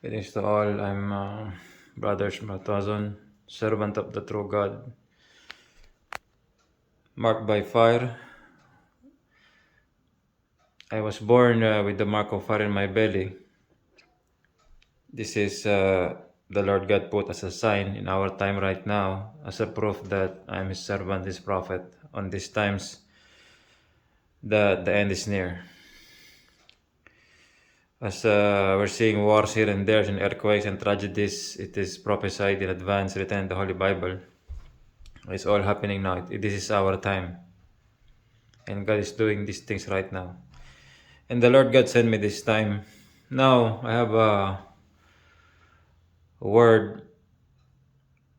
Greetings to all. I'm Brother Shmatazon, servant of the true God, marked by fire. I was born with the mark of fire in my belly. This is the Lord God put as a sign in our time right now, as a proof that I am His servant, His prophet, on these times that the end is near. As we're seeing wars here and there and earthquakes and tragedies, it is prophesied in advance, written in the Holy Bible. It's all happening now. This is our time. And God is doing these things right now. And the Lord God sent me this time. Now I have a word,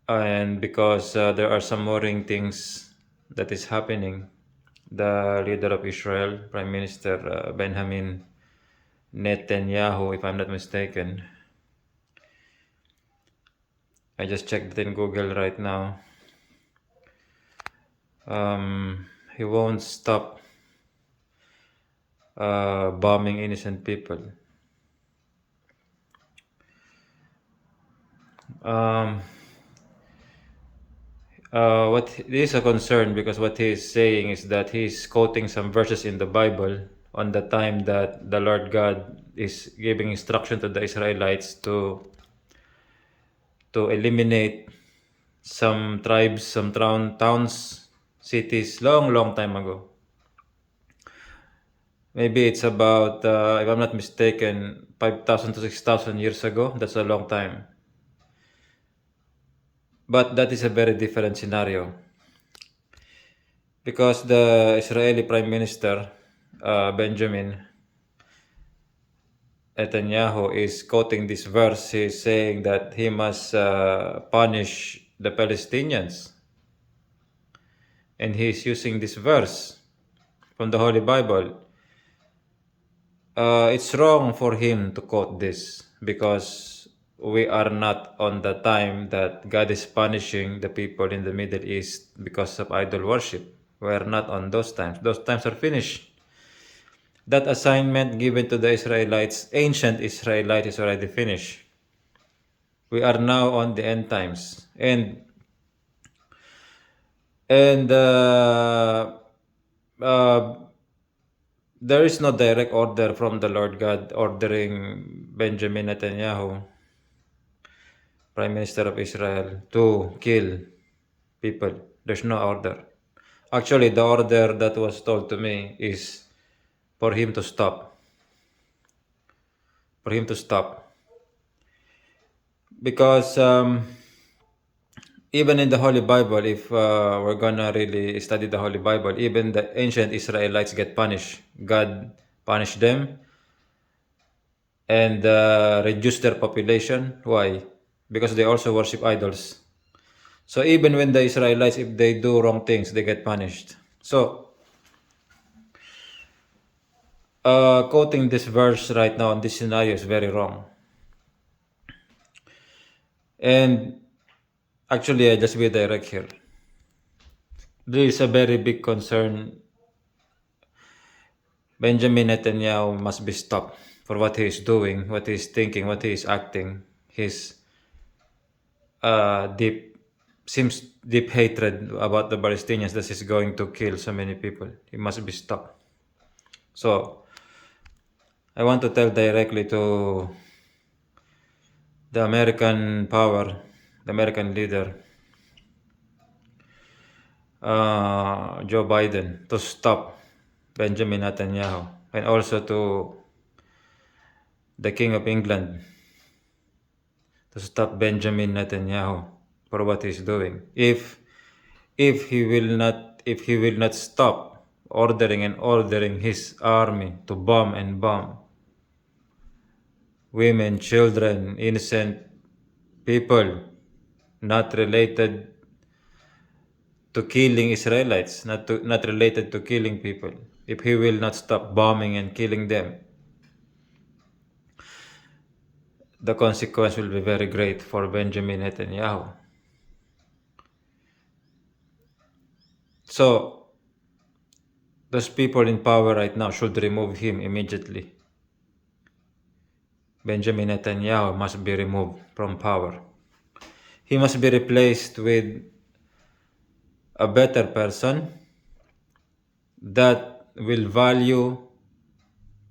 and because there are some worrying things that is happening, the leader of Israel, Prime Minister Benjamin Netanyahu, if I'm not mistaken, I just checked it in Google right now. He won't stop bombing innocent people. What this is a concern because what he is saying is that he's quoting some verses in the Bible on the time that the Lord God is giving instruction to the Israelites to eliminate some tribes, some towns, cities, long time ago. Maybe it's about, if I'm not mistaken, 5,000 to 6,000 years ago. That's a long time. But that is a very different scenario. Because the Israeli Prime Minister, Benjamin Netanyahu, is quoting this verse. He's saying that he must punish the Palestinians. And he's using this verse from the Holy Bible. It's wrong for him to quote this because we are not on the time that God is punishing the people in the Middle East because of idol worship. We are not on those times. Those times are finished. That assignment given to the Israelites, ancient Israelite, is already finished. We are now on the end times. And there is no direct order from the Lord God ordering Benjamin Netanyahu, Prime Minister of Israel, to kill people. There's no order. Actually, the order that was told to me is for him to stop. For him to stop. Because even in the Holy Bible, if we're gonna really study the Holy Bible, even the ancient Israelites get punished. God punished them and reduced their population. Why? Because they also worship idols. So even when the Israelites, if they do wrong things, they get punished. So quoting this verse right now in this scenario is very wrong. And actually, I just be direct here. There is a very big concern. Benjamin Netanyahu must be stopped for what he is doing, what he is thinking, what he is acting. His seems deep hatred about the Palestinians that is going to kill so many people. He must be stopped. So I want to tell directly to the American power, the American leader, Joe Biden, to stop Benjamin Netanyahu, and also to the King of England to stop Benjamin Netanyahu for what he's doing. If he will not stop ordering his army to bomb and bomb women, children, innocent people, not related to killing Israelites, not related to killing people. If he will not stop bombing and killing them, the consequence will be very great for Benjamin Netanyahu. So those people in power right now should remove him immediately. Benjamin Netanyahu must be removed from power. He must be replaced with a better person that will value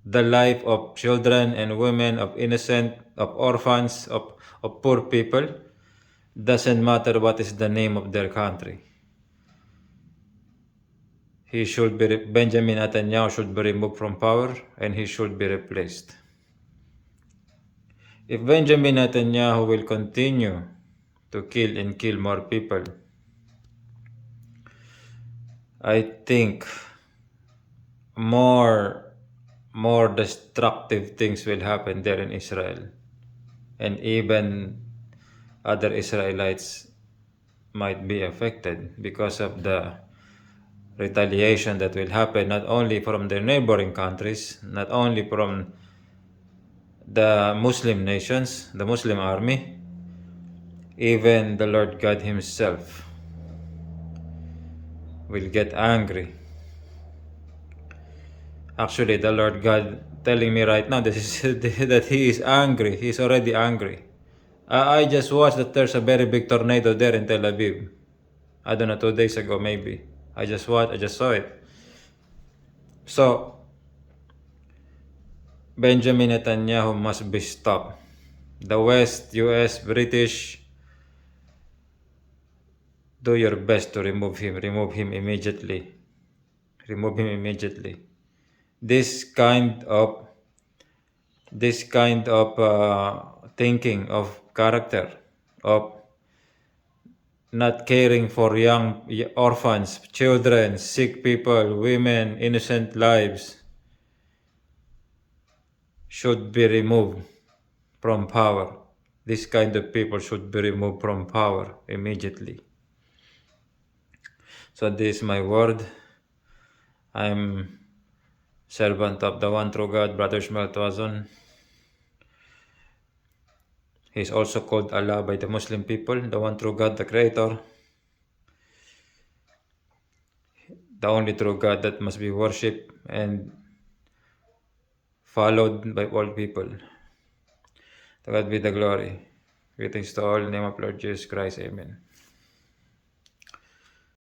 the life of children and women, of innocent, of orphans, of poor people. Doesn't matter what is the name of their country. Benjamin Netanyahu should be removed from power and he should be replaced. If Benjamin Netanyahu will continue to kill more people, I think more destructive things will happen there in Israel, and even other Israelites might be affected because of the retaliation that will happen not only from their neighboring countries, not only from the Muslim nations, the Muslim army, even the Lord God himself will get angry. Actually, the Lord God telling me right now that he is angry. He's already angry. I just watched that there's a very big tornado there in Tel Aviv. I don't know, 2 days ago maybe. I just saw it. So, Benjamin Netanyahu must be stopped. The West, US, British, do your best to remove him. Remove him immediately. Remove him immediately. This kind of thinking, of character, of not caring for young orphans, children, sick people, women, innocent lives, should be removed from power. This kind of people should be removed from power immediately. So this is my word. I'm servant of the one true God, Brother Ishmael Tuazon. He is also called Allah by the Muslim people, the one true God, the Creator, the only true God that must be worshipped and followed by all people. To God be the glory. Greetings to all in the name of Lord Jesus Christ. Amen.